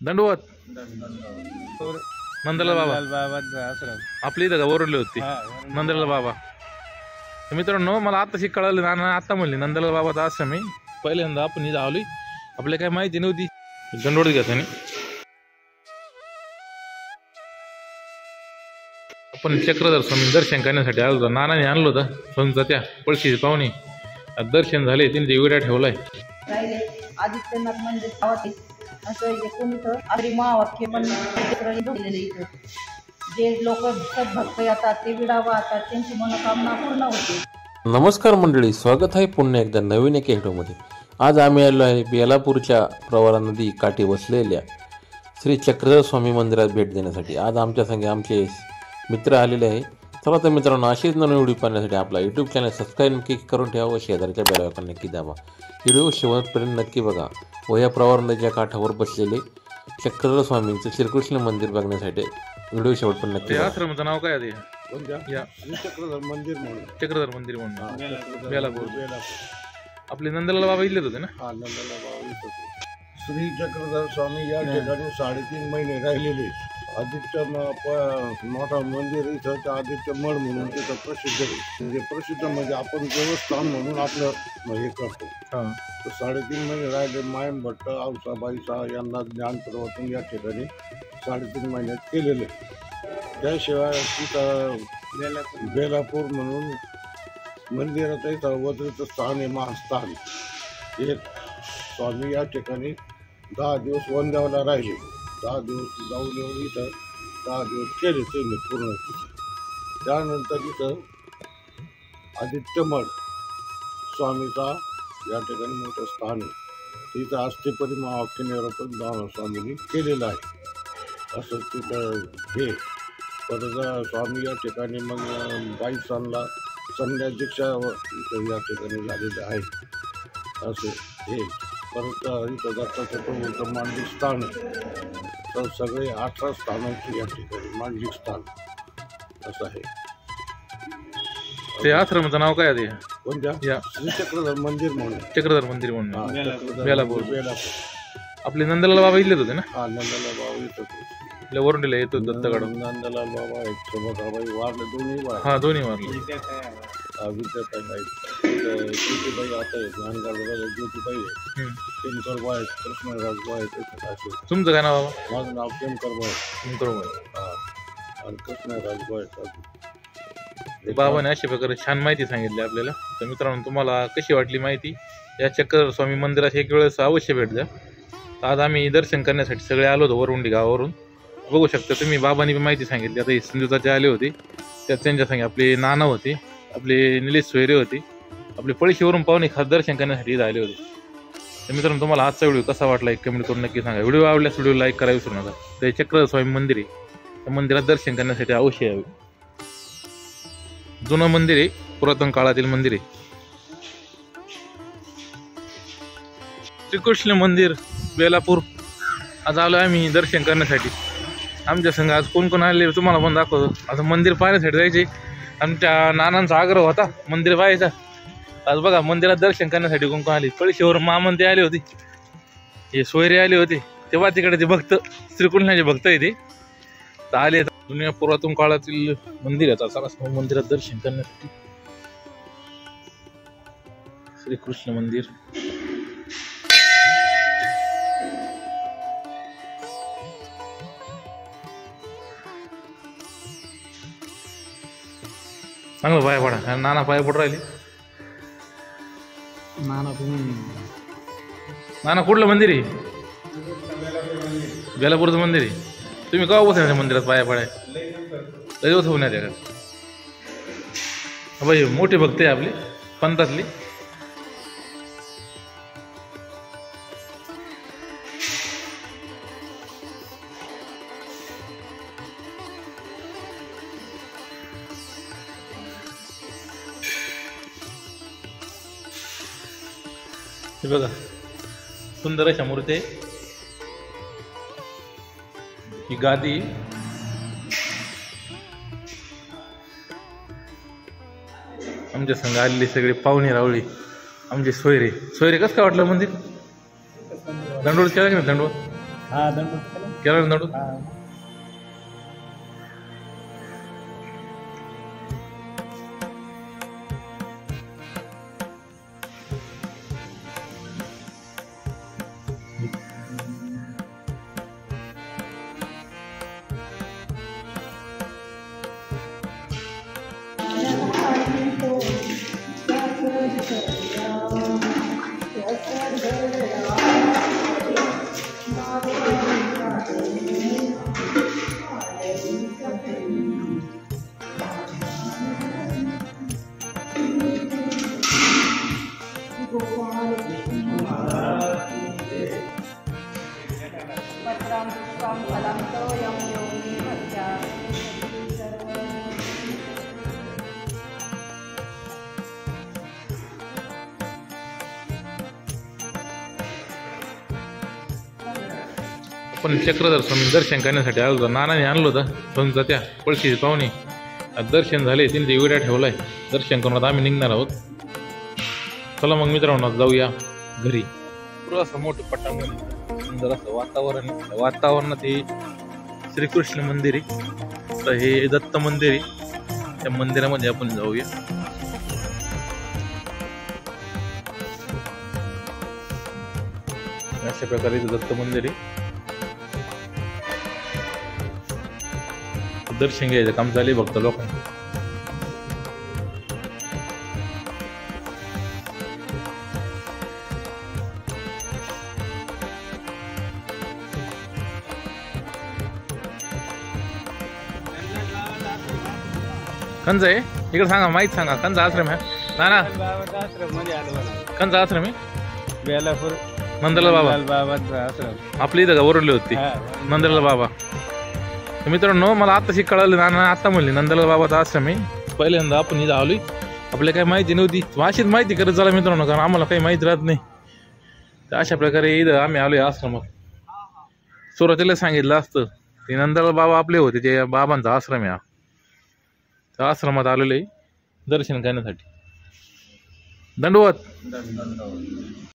दंडवत नंदलाल बाबा आपली इथं का ओरडली होती नंदलाल बाबा. तर मित्रांनो मला आताशी कळालं ना आता म्हणले नंदलाल बाबाचा आश्रम आहे. पहिल्यांदा आपण इथं आलोय आपल्याला काय माहिती नव्हती. दंडवत घेता आपण चक्रधर स्वामी दर्शन करण्यासाठी आलो होतो. नानाने आणलं होतं स्वामीचा त्या पळशीचे पाहुणे दर्शन झाले. त्यांनी विडा ठेवलाय. आदित्यनाथ मंदिर असं एकूण इथं आरी महावाक्य पण इथं जे लोक भक्त येतात ते विडा वाहतात त्यांची मनोकामना पूर्ण होते. नमस्कार मंडळी, स्वागत आहे पुन्हा एकदा नवीन एका व्हिडिओमध्ये. आज आम्ही आलो आहे बेलापूरच्या प्रवरा नदी काठी बसलेल्या श्री चक्रधर स्वामी मंदिरात भेट देण्यासाठी. आज आमच्या संगे आमचे मित्र आलेले आहे. चला तर मित्रांनो, अशीच नवीन व्हिडिओ पाहण्यासाठी आपला यूट्यूब चॅनल सबस्क्राईब नक्की करून ठेवा व शेजारच्या बेल आयकॉन नक्की दाबा. व्हिडिओ शेवटपर्यंत नक्की बघा व या प्रवरा नदीच्या काठावर बसलेले चक्रधर स्वामींचं श्रीकृष्ण मंदिर बघण्यासाठी व्हिडिओ शेवटपर्यंत नक्की. आश्रमाचं नाव काय आहे? चक्रधर मंदिर म्हणून. चक्रधर मंदिर म्हणून बेलापूर. आपले नंदलाल बाबा इथलेच होते ना? हा, नंदलाल बाबा इथं होते. श्री चक्रधर स्वामी या ठिकाणी 3.5 महिने राहिलेले. आदित्य मोठा मंदिर इथं तर आदित्य मठ म्हणून तिथं प्रसिद्ध आहे. म्हणजे प्रसिद्ध म्हणजे आपण देवस्थान म्हणून आपलं हे करतो. तर 3.5 महिने राहिले. मायम भट्ट औसाबाईचा यांना ज्ञान प्रवर्तन या ठिकाणी 3.5 महिन्यात केलेले. त्याशिवाय तिथं बेलापूर म्हणून मंदिरात इथं वज्रीचं स्थान आहे, महास्थान. एक स्वामी या ठिकाणी 10 दिवस वंद्यावला राहिले. 10 दिवस जाऊन येऊन इथं 10 दिवस केले त्यांनी पूर्ण. त्यानंतर इथं आदित्य मठ स्वामीचा या ठिकाणी मोठं स्थान आहे. तिथं अस्थीपरी महावाक्य निरूपण स्वामींनी केलेलं आहे. असं तिथं हे परत स्वामी या ठिकाणी मग 22 सालला संन्यास दीक्षा इथं या ठिकाणी झालेलं आहे. असं हे परत इथं दत्ताचं प्रभूचं मांडलिक स्थान आहे. तर सगळे 18 स्थानांची या ठिकाणी मांडलिक स्थान असं आहे. ते आश्रमाचं नाव काय आहे? कोणत्या? श्री चक्रधर मंदिर म्हणून. चक्रधर मंदिर म्हणून बेलापूर. बेलापूर. आपले नंदलाल बाबा इथलेच होते ना? हा, नंदलाल बाबा इथं वरुंडीला येतो दत्तगड. नंदलाल बाबा आहेत, सोबतबाई वारले, दोन्ही वारले. हा, दोन्ही वारले. विद्याताई आहेत, ज्योतिबाई आता आहेत, ज्ञानगावला ज्योतिबाई आहे, टेमकरबा आहेत, कृष्णराजबा आहेत. असे. तुमचं काय नाव बाबा? माझं नाव टेमकरबा आहे. टेमकरबा. हा, आणि कृष्णराजबा आहेत. बाबाने अशा प्रकारे छान माहिती सांगितली आपल्याला. तर मित्रांनो, तुम्हाला कशी वाटली माहिती? या चक्रधर स्वामी मंदिरात एक वेळेस अवश्य भेट द्या. आज आम्ही दर्शन करण्यासाठी सगळे आलो होतो वरुंडी गावावरून. बघू शकता तुम्ही, बाबांनी माहिती सांगितली. आता सिंधुताचे आले होते, त्यात त्यांच्या संगे आपले नाना होते, आपले निलेश सोयरे होते, आपले पळशीवरून पाहुणे खास दर्शन करण्यासाठी इथं आले होते. तर मित्रांनो, तुम्हाला आजचा व्हिडिओ कसा वाटला एक कमेंट करून नक्की सांगा. व्हिडिओ आवडल्यास व्हिडिओ लाईक करायला विसरू नका. तर चक्रधर स्वामी मंदिर आहे, त्या मंदिरात दर्शन करण्यासाठी अवश्य यावे. जुनं मंदिर आहे, पुरातन काळातील मंदिर आहे. श्रीकृष्ण मंदिर बेलापूर. आज आलो आम्ही दर्शन करण्यासाठी. आमच्या संघ आज कोण कोण आले तुम्हाला पण दाखवतो. आता मंदिर पाहण्यासाठी जायचे. आमच्या नानांचा आग्रह होता मंदिर पाहायचा. आज बघा मंदिरात दर्शन करण्यासाठी कोण कोण आले. पळशीवर मामन ते आले होते, हे सोयरे आले होते. तेव्हा तिकडे ते भक्त श्रीकृष्णाचे भक्त आहे ते तर आले. जुन्या पुरातन काळातील मंदिर आहे. चला मंदिरात दर्शन करण्यासाठी. श्रीकृष्ण मंदिर. चांगलं पाय पडा. नाना पाय पड राहिले. नाना कुठलं मंदिर आहे? बेलापूरचं मंदिर आहे. तुम्ही केव्हा बसायचं मंदिरात पाया पडाय? लय दिवस होण्यात आहे का? बाई मोठे भक्त आहे आपले पंथातले. हे बघा सुंदर अशा मूर्ती. ही गादी आमच्या संघ आलेली सगळे पाहुणे रावळी आमचे सोयरे. सोयरे कसं काय वाटलं मंदिर? दंडवत केला की नाही? दंडवत हा दंड केला ना दंडू? पत्रां पुष्पं फलं तोयं योनि भक्त्या पण चक्रधर स्वामी दर्शन करण्यासाठी आलो होतो. नानाने आणलं होतं समजा त्या पळशीची पाहुणे. आज दर्शन झाले, त्यांचे विडा ठेवलाय. दर्शन करून आता आम्ही निघणार आहोत. चला मग मित्रांनो जाऊया घरी. पुरं असं मोठं पटांगण, सुंदर असं वातावरण. वातावरणात हे श्रीकृष्ण मंदिर आहे, तर हे दत्त मंदिर आहे. त्या मंदिरामध्ये आपण जाऊया. अशा प्रकारे दत्त मंदिर आहे. दर्शन घ्यायचं काम चालू आहे फक्त लोकांचं. कंच आहे इकडे सांगा, माहीत सांगा. कंचा आश्रम आहे ना ना? कंचा आश्रम आहे बेलापूर नंदलाल बाबा बाबांचा आश्रम आपली इथं का ओरडले होती नंदलाल बाबा. तर मित्रांनो मला आताशी कळालं, नाना आता म्हणले नंदलाल बाबाचा आश्रम आहे. पहिल्यांदा आपण इथं आलोय, आपल्याला काही माहिती नव्हती. अशीच माहिती करत झाला मित्रांनो, कारण आम्हाला काही माहिती राहत नाही. तर अशा प्रकारे इथं आम्ही आलोय आश्रमात. सुरुवातीला सांगितलं असतं ते नंदलाल बाबा आपले होते, ते बाबांचा आश्रम आहे. त्या आश्रमात आलेलो आहे दर्शन करण्यासाठी. दंडवत.